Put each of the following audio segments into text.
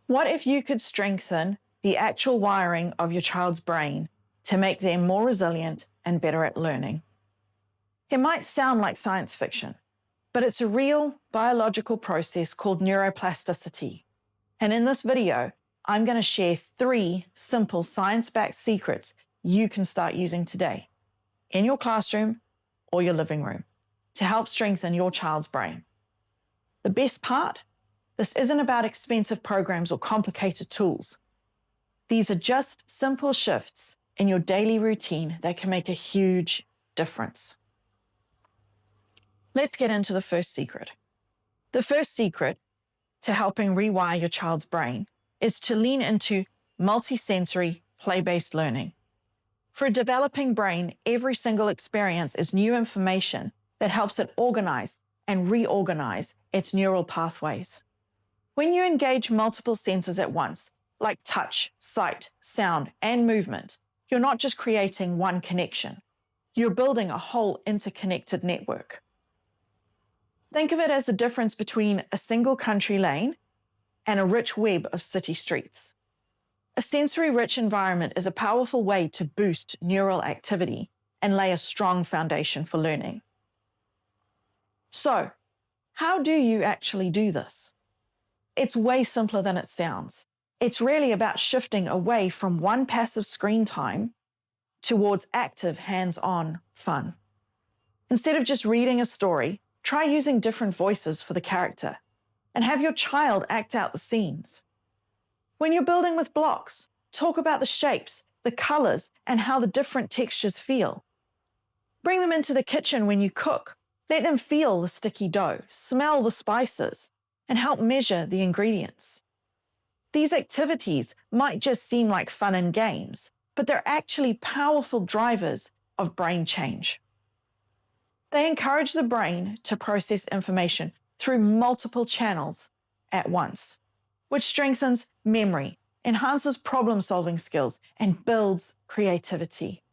What if you could strengthen the actual wiring of your child's brain to make them more resilient and better at learning? It might sound like science fiction, but it's a real biological process called neuroplasticity. And in this video, I'm going to share 3 simple science-backed secrets you can start using today in your classroom or your living room to help strengthen your child's brain. The best part? This isn't about expensive programs or complicated tools. These are just simple shifts in your daily routine that can make a huge difference. Let's get into the first secret. The first secret to helping rewire your child's brain is to lean into multisensory, play-based learning. For a developing brain, every single experience is new information that helps it organize and reorganize its neural pathways. When you engage multiple senses at once, like touch, sight, sound, and movement, you're not just creating one connection. You're building a whole interconnected network. Think of it as the difference between a single country lane and a rich web of city streets. A sensory-rich environment is a powerful way to boost neural activity and lay a strong foundation for learning. So, how do you actually do this? It's way simpler than it sounds. It's really about shifting away from one passive screen time towards active, hands-on fun. Instead of just reading a story, try using different voices for the character and have your child act out the scenes. When you're building with blocks, talk about the shapes, the colors, and how the different textures feel. Bring them into the kitchen when you cook. Let them feel the sticky dough, smell the spices, and help measure the ingredients. These activities might just seem like fun and games, but they're actually powerful drivers of brain change. They encourage the brain to process information through multiple channels at once, which strengthens memory, enhances problem-solving skills, and builds creativity.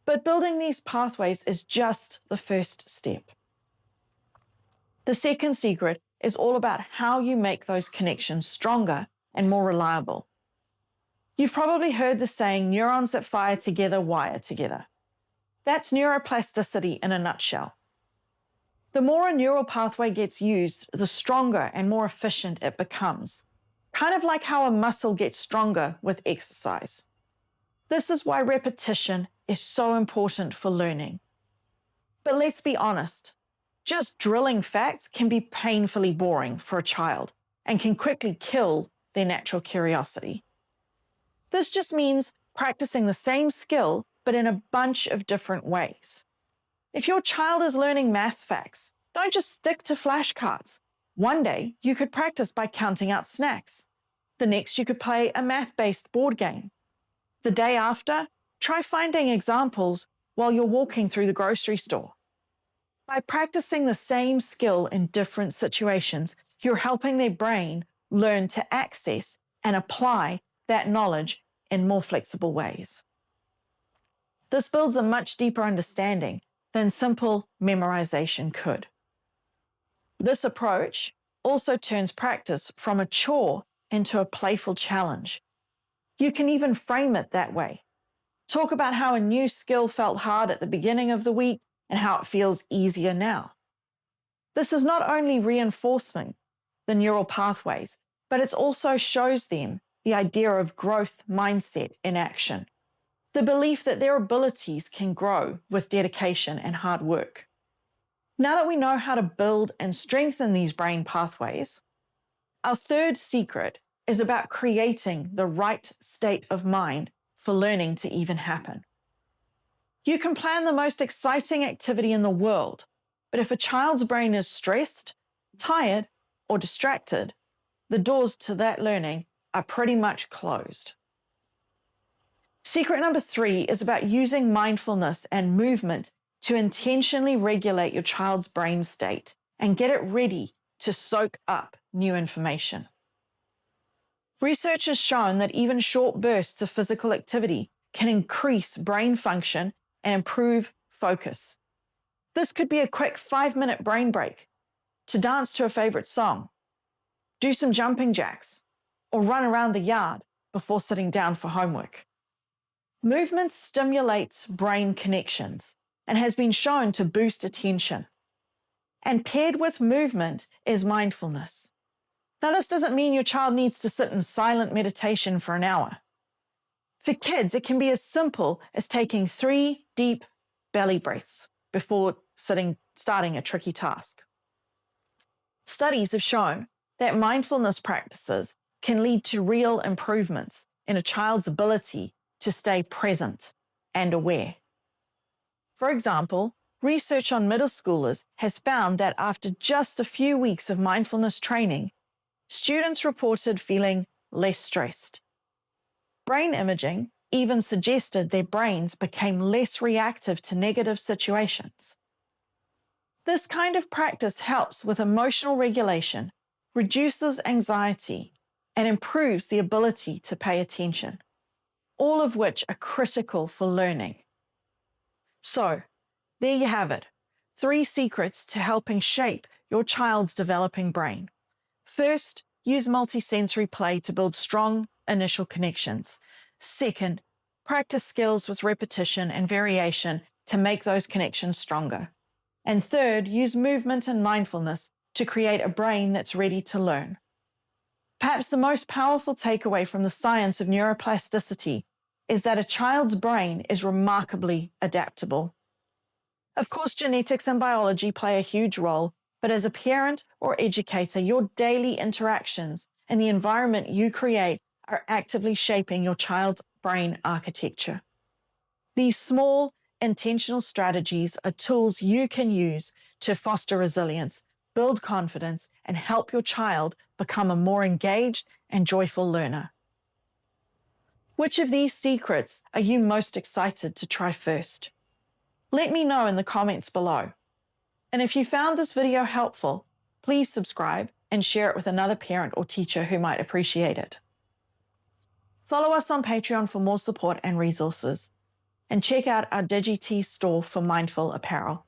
But building these pathways is just the first step. The second secret is all about how you make those connections stronger and more reliable. You've probably heard the saying, neurons that fire together wire together. That's neuroplasticity in a nutshell. The more a neural pathway gets used, the stronger and more efficient it becomes, kind of like how a muscle gets stronger with exercise. This is why repetition is so important for learning. But let's be honest, just drilling facts can be painfully boring for a child and can quickly kill their natural curiosity. This just means practicing the same skill, but in a bunch of different ways. If your child is learning maths facts, don't just stick to flashcards. One day, you could practice by counting out snacks. The next, you could play a math-based board game. The day after, try finding examples while you're walking through the grocery store. By practicing the same skill in different situations, you're helping their brain learn to access and apply that knowledge in more flexible ways. This builds a much deeper understanding than simple memorization could. This approach also turns practice from a chore into a playful challenge. You can even frame it that way. Talk about how a new skill felt hard at the beginning of the week and how it feels easier now. This is not only reinforcing the neural pathways, but it also shows them the idea of growth mindset in action. The belief that their abilities can grow with dedication and hard work. Now that we know how to build and strengthen these brain pathways, our third secret is about creating the right state of mind for learning to even happen. You can plan the most exciting activity in the world, but if a child's brain is stressed, tired, or distracted, the doors to that learning are pretty much closed. Secret number 3 is about using mindfulness and movement to intentionally regulate your child's brain state and get it ready to soak up new information. Research has shown that even short bursts of physical activity can increase brain function and improve focus. This could be a quick 5-minute brain break to dance to a favorite song, do some jumping jacks, or run around the yard before sitting down for homework. Movement stimulates brain connections and has been shown to boost attention. And paired with movement is mindfulness. Now, this doesn't mean your child needs to sit in silent meditation for an hour. For kids, it can be as simple as taking 3 deep belly breaths before starting a tricky task. Studies have shown that mindfulness practices can lead to real improvements in a child's ability to stay present and aware. For example, research on middle schoolers has found that after just a few weeks of mindfulness training, students reported feeling less stressed. Brain imaging even suggested their brains became less reactive to negative situations. This kind of practice helps with emotional regulation, reduces anxiety, and improves the ability to pay attention, all of which are critical for learning. So, there you have it, 3 secrets to helping shape your child's developing brain. First, use multisensory play to build strong initial connections. Second, practice skills with repetition and variation to make those connections stronger. And third, use movement and mindfulness to create a brain that's ready to learn. Perhaps the most powerful takeaway from the science of neuroplasticity is that a child's brain is remarkably adaptable. Of course, genetics and biology play a huge role, but as a parent or educator, your daily interactions and the environment you create are actively shaping your child's brain architecture. These small, intentional strategies are tools you can use to foster resilience, build confidence, and help your child become a more engaged and joyful learner. Which of these secrets are you most excited to try first? Let me know in the comments below. And if you found this video helpful, please subscribe and share it with another parent or teacher who might appreciate it. Follow us on Patreon for more support and resources, and check out our DigiTee store for mindful apparel.